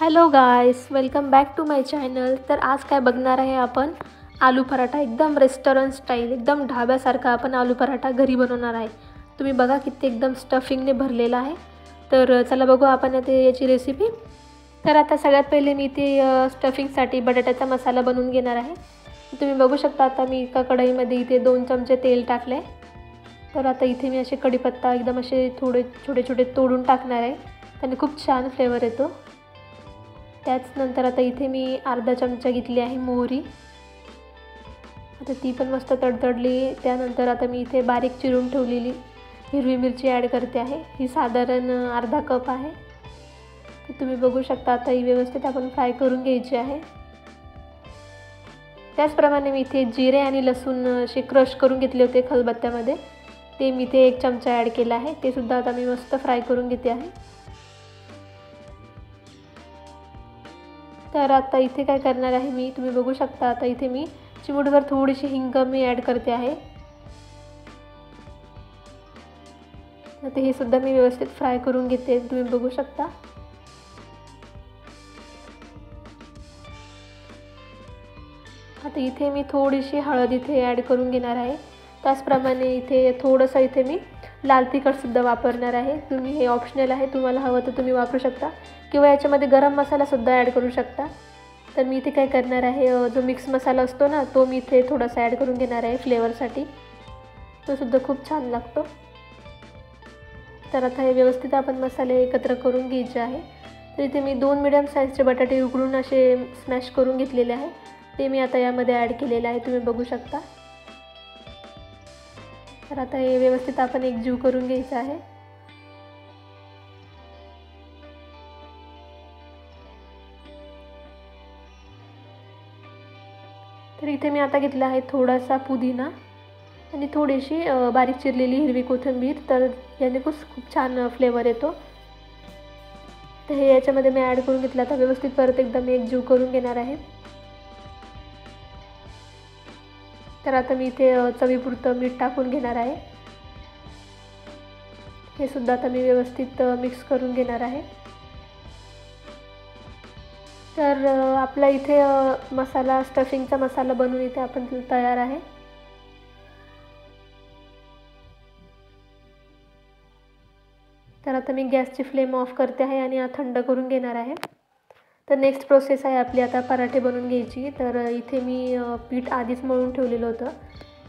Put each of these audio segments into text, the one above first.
Hello guys, welcome back to my channel. तर आज काय बघणार आहे आपण आलू पराठा, एकदम रेस्टॉरंट स्टाईल, एकदम ढाब्यासारखा आपण आलू पराठा घरी बनवणार आहे। तुम्ही बघा किती एकदम स्टफिंगने भरलेला आहे। तर चला बघू आपण याची रेसिपी। तर आता सगळ्यात पहिले मी इथे स्टफिंगसाठी बटाट्याचा मसाला बनवून घेणार आहे। तुम्ही बघू शकता आता मी एका कढईमध्ये इथे 2 चमचे तेल टाकले। तर आता इथे मी असे कढीपत्ता एकदम असे थोडे छोटे छोटे तोडून टाकणार आहे, त्याने खूप छान फ्लेवर येतो। त्याचनंतर आता इथे मी अर्धा चमचा घेतली आहे मोहरी, आता ती पण मस्त तडतडली। त्यानंतर आता मी इथे बारीक चिरून ठेवलेली हिरवी मिरची ॲड करते आहे, ही साधारण अर्धा कप आहे। तर तुम्ही बघू शकता आता ही व्यवस्थित आपण फ्राय करून घ्यायची आहे। त्याचप्रमाणे मी इथे जिरे आणि लसूण असे क्रश करून घेतले होते खलबत्त्यामध्ये, ते मी इथे 1 चमचा ॲड केला आहे, ते सुद्धा आता मी मस्त फ्राय करून घेते आहे। तर आता इथे काय करणार आहे मी, तुम्ही बघू शकता आता इथे मी चिमूटभर थोडीशी हिंग मी ॲड करते आहे। आता हे सुद्धा मी व्यवस्थित फ्राय करून घेते, तुम्ही बघू शकता। आता इथे मी थोडीशी हळद इथे ॲड करून घेणार आहे। त्याचप्रमाणे इथे थोडंसं इथे मी लाल तिखट सुद्धा वापरणार आहे। तुम्ही हे ऑप्शनल आहे, तुम्हाला हवं तर तुम्ही वापरू शकता किंवा याच्यामध्ये गरम मसाला सुद्धा ॲड करू शकता। तर मी इथे काय करणार आहे, जो मिक्स मसाला असतो ना, तो मी इथे थोडासा ॲड करून घेणार आहे फ्लेवरसाठी, तो सुद्धा खूप छान लागतो। तर आता हे व्यवस्थित आपण मसाले एकत्र करून घ्यायचे आहे। तर इथे मी 2 मीडियम साईजचे बटाटे उकडून असे स्मॅश करून घेतलेले आहे, ते मी आता यामध्ये ॲड केलेले आहे, तुम्ही बघू शकता। तर आता हे व्यवस्थित आपण एकजीव करून घ्यायचं आहे। तर इथे मी आता घेतला आहे थोडासा पुदिना आणि थोडीशी बारीक चिरलेली हिरवी कोथिंबीर, तर याने खूप छान फ्लेवर येतो। तर हे याच्यामध्ये मी ॲड करून घेतलं, आता व्यवस्थित परत एकदम एकजीव करून घेणार आहे। तर आता मी इथे चवीपुरतं मीठ टाकून घेणार आहे, हे सुद्धा आता मी व्यवस्थित मिक्स करून घेणार आहे। तर आपला इथे मसाला, स्टफिंगचा मसाला बनवून इथे आपण तयार आहे। तर आता मी गॅसची फ्लेम ऑफ करते आहे आणि थंड करून घेणार आहे। तर नेक्स्ट प्रोसेस आहे आपली आता पराठे बनवून घ्यायची। तर इथे मी पीठ आधीच मळून ठेवलेलं होतं।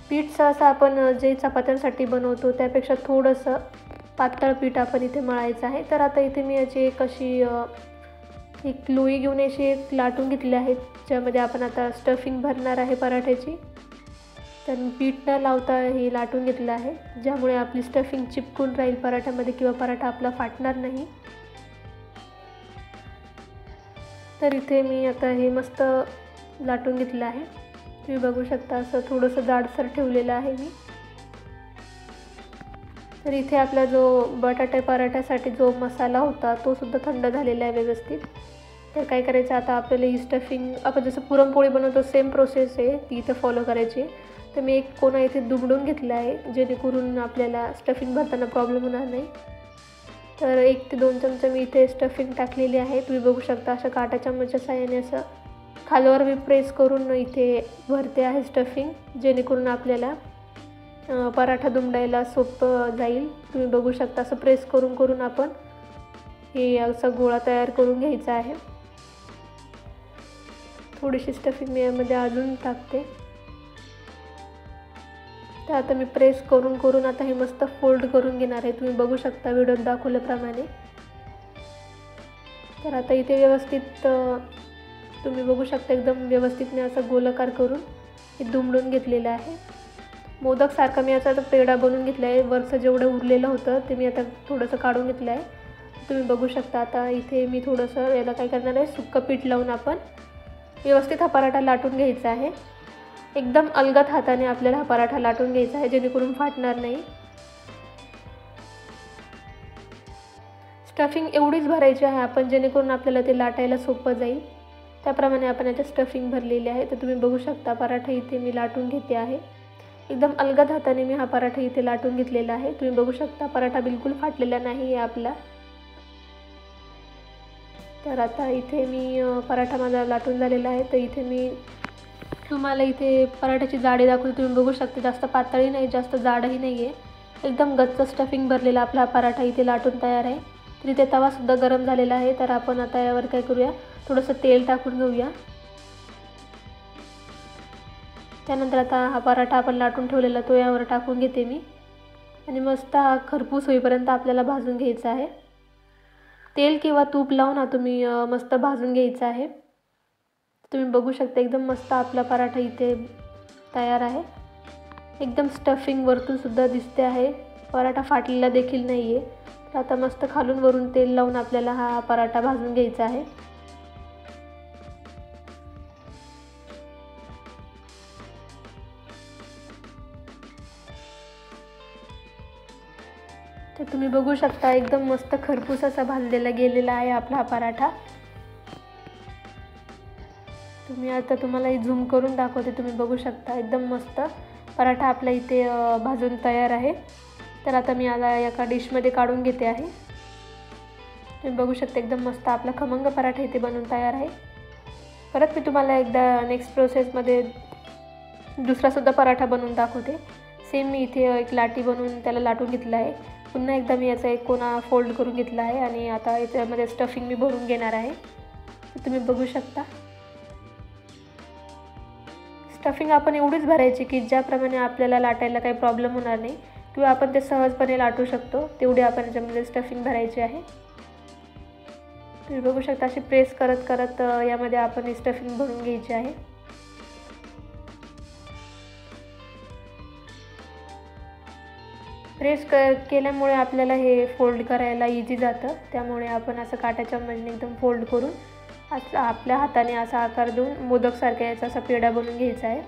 पीठ सहसा आपण जे चपात्यांसाठी बनवतो त्यापेक्षा थोडंसं पातळ पीठ आपण इथे मळायचं आहे। तर आता इथे मी याची एक लोई घेऊन अशी लाटून घेतली आहे, ज्यामध्ये आपण आता स्टफिंग भरणार आहे पराठ्याची। तर पीठ न लावता हे लाटून घेतलं आहे, ज्यामुळे आपली स्टफिंग चिपकून राहील पराठ्यामध्ये किंवा पराठा आपला फाटणार नाही। तर इथे मी आता हे मस्त लाटून घेतलं आहे, तुम्ही बघू शकता। असं थोडंसं जाडसर ठेवलेलं आहे मी। तर इथे आपला जो बटाटा पराठ्यासाठी जो मसाला होता तो सुद्धा थंड झालेला आहे व्यवस्थित। तर काय करायचं आता, आपल्याला ही स्टफिंग आपण जसं पुरणपोळी बनवतो सेम प्रोसेस आहे ती इथे फॉलो करायची। तर मी एक कोना इथे दुमडून घेतला आहे, जेणेकरून आपल्याला स्टफिंग भरताना प्रॉब्लेम होणार नाही। तर 1 ते 2 चमचे मी इथे स्टफिंग टाकलेली आहे, तुम्ही बघू शकता। अशा काटा चमच्याच्या साहाय्याने असं खालवर मी प्रेस करून इथे भरते आहे स्टफिंग, जेणेकरून आपल्याला पराठा दुमडायला सोपं जाईल। तुम्ही बघू शकता असं प्रेस करून करून आपण हे असा गोळा तयार करून घ्यायचा आहे। थोडीशी स्टफिंग मी यामध्ये अजून टाकते। तर आता मी प्रेस करून करून आता हे मस्त फोल्ड करून घेणार आहे, तुम्ही बघू शकता व्हिडिओत दाखवल्याप्रमाणे। तर आता इथे व्यवस्थित तुम्ही बघू शकता एकदम व्यवस्थित मी असं गोलाकार करून हे दुमडून घेतलेलं आहे। मोदकसारखा मी याचा आता पेढा बनवून घेतला आहे, वरचं जेवढं उरलेलं होतं ते मी आता थोडंसं काढून घेतलं आहे, तुम्ही बघू शकता। आता इथे मी थोडंसं याला काय करणार आहे, सुक्कं पीठ लावून आपण व्यवस्थित हा पराठा लाटून घ्यायचा आहे। एकदम अलगद हाताने आपल्याला हा पराठा लाटून घ्यायचा आहे, जेणेकरून फाटणार नाही। स्टफिंग एवढीच भरायची आहे आपण, जेणेकरून आपल्याला ते लाटायला सोपं जाईल। त्याप्रमाणे आपण याच्यात स्टफिंग भरलेली आहे। तर तुम्ही बघू शकता पराठा इथे मी लाटून घेते आहे, एकदम अलगद हाताने मी हा पराठा इथे लाटून घेतलेला आहे, तुम्ही बघू शकता। पराठा बिलकुल फाटलेला नाही आहे आपला। तर आता इथे मी पराठा माझा लाटून झालेला आहे. तर इथे मी तुम्हाला इथे पराठ्याची जाडी दाखवते. तुम्ही बघू शकता जास्त पातळही नाही जास्त जाडही नाही आहे. एकदम गच्च स्टफिंग भरलेला आपला पराठा इथे लाटून तयार आहे. तर इथे तवासुद्धा गरम झालेला आहे. तर आपण आता यावर काय करूया, थोडंसं तेल टाकून घेऊया. त्यानंतर आता हा पराठा आपण लाटून ठेवलेला तो यावर टाकून घेते मी आणि मस्त हा खरपूस होईपर्यंत आपल्याला भाजून घ्यायचा आहे. तेल किंवा तूप लावून हा तुम्ही मस्त भाजून घ्यायचा आहे. तुम्ही बघू शकता एकदम मस्त आपला पराठा इथे तयार आहे. एकदम स्टफिंग वरतून सुद्धा दिसते आहे. पराठा फाटलेला देखील नाही आहे. तर आता मस्त खालून वरून तेल लावून आपल्याला हा पराठा भाजून घ्यायचा आहे. तर तुम्ही बघू शकता एकदम मस्त खरपूस असा भाजलेला गेलेला आहे आपला हा पराठा. तुम्हाला झूम करून दाखवते. तुम्ही बघू शकता एकदम मस्त पराठा आपला इथे भाजून तयार आहे. तर आता मी याला एका डिशमध्ये काढून घेते आहे. तुम्ही बघू शकता एकदम मस्त आपला खमंग पराठा इथे बनवून तयार आहे. परत मी तुम्हाला एकदा नेक्स्ट प्रोसेसमध्ये दुसरासुद्धा पराठा बनवून दाखवते. सेम मी इथे एक लाटी बनवून त्याला लाटून घेतलं आहे. पुन्हा एकदा मी याचा एक कोना फोल्ड करून घेतला आहे आणि आता याच्यामध्ये स्टफिंग मी भरून घेणार आहे. तुम्ही बघू शकता स्टफिंग आपण एवढीच भरायची की ज्याप्रमाणे आपल्याला लाटायला काही प्रॉब्लेम होणार नाही किंवा आपण ते सहजपणे लाटू शकतो तेवढी आपण याच्यामध्ये स्टफिंग भरायची आहे. तुम्ही बघू शकता अशी प्रेस करत करत यामध्ये आपण स्टफिंग भरून घ्यायची आहे. प्रेस केल्यामुळे आपल्याला हे फोल्ड करायला इझी जातं. त्यामुळे आपण असं काट्याच्या मदतीने एकदम फोल्ड करून असं आपल्या हाताने असा आकार देऊन मोदकसारखा याचा असा पेढा बनवून घ्यायचा आहे.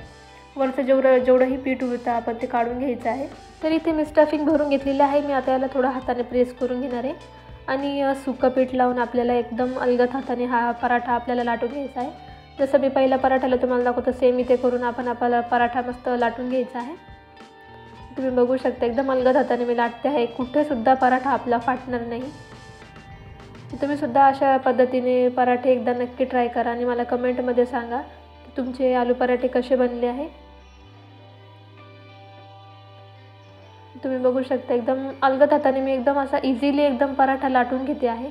वरचं जेवढंही पीठ उरतं आपण ते काढून घ्यायचं आहे. तर इथे मी स्टफिंग भरून घेतलेलं आहे. मी आता याला थोडं हाताने प्रेस करून घेणार आहे आणि सुकं पीठ लावून आपल्याला एकदम अलगद हाताने हा पराठा आपल्याला लाटून घ्यायचा आहे. जसं मी पहिला पराठाला तुम्हाला दाखवतो सेम इथे करून आपण आपला पराठा मस्त लाटून घ्यायचा आहे. तुम्ही बघू शकता एकदम अलगद हाताने मी लाटते आहे. कुठेसुद्धा पराठा आपला फाटणार नाही. तुम्ही सुद्धा अशा पद्धतीने पराठे एकदा नक्की ट्राय करा आणि मला कमेंटमध्ये सांगा की तुमचे आलू पराठे कसे बनले आहे. तुम्ही बघू शकता एकदम अलगद हाताने मी एकदम असा इझिली एकदम पराठा लाटून घेते आहे.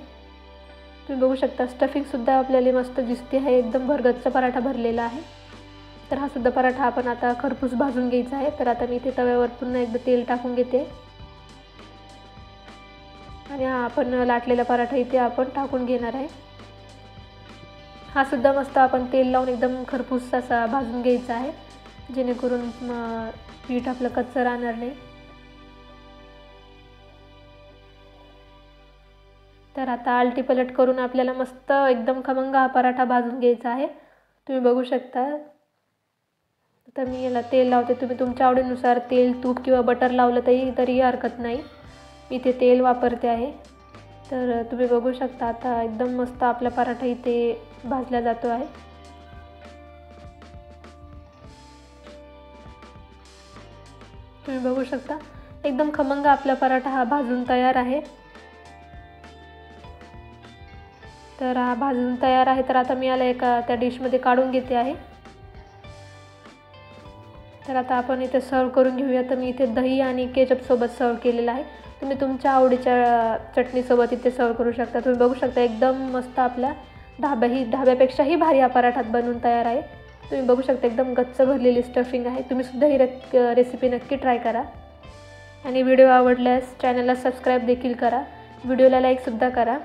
तुम्ही बघू शकता स्टफिंगसुद्धा आपल्याला मस्त दिसते आहे. एकदम भरगच्च पराठा भरलेला आहे. तर हा सुद्धा पराठा आपण आता खरपूस भाजून घ्यायचा आहे. तर आता मी इथे तव्यावर पुन्हा एकदा तेल टाकून घेते आणि हा आपण लाटलेला पराठा इथे आपण टाकून घेणार आहे. हा सुद्धा मस्त आपण तेल लावून एकदम खरपूस असा भाजून घ्यायचा आहे जेणेकरून पीठ आपलं कच्चं राहणार नाही. तर आता आलटी पलट करून आपल्याला मस्त एकदम खमंग हा पराठा भाजून घ्यायचा आहे. तुम्ही बघू शकता. तर मी याला तेल लावते. तुम्ही तुमच्या आवडीनुसार तेल तूप किंवा बटर लावलं तरी हरकत नाही. मी इथे तेल वापरते आहे. तर तुम्ही बघू शकता आता एकदम मस्त आपला पराठा इथे भाजला जातो आहे. तुम्ही बघू शकता एकदम खमंग आपला पराठा हा भाजून तयार आहे. तर हा भाजून तयार आहे. तर आता मी याला एका त्या डिशमध्ये काढून घेते आहे. तर आता आपण इथे सर्व करून घेऊया. तर मी इथे दही आणि केचपसोबत सर्व केलेलं आहे. तुम्ही तुमच्या आवडीच्या चटणीसोबत इथे सर्व करू शकता. तुम्ही बघू शकता एकदम मस्त आपला ढाब्यापेक्षाही भारी हा पराठात बनवून तयार आहे. तुम्ही बघू शकता एकदम गच्च भरलेली स्टफिंग आहे. तुम्ही सुद्धा ही रेसिपी नक्की ट्राय करा आणि व्हिडिओ आवडल्यास चॅनलला सबस्क्राईब देखील करा. व्हिडिओला लाईकसुद्धा करा.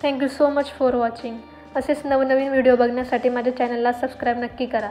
Thank you so much for watching. असेच नवनवीन व्हिडिओ बघण्यासाठी माझ्या चॅनलला सबस्क्राईब नक्की करा.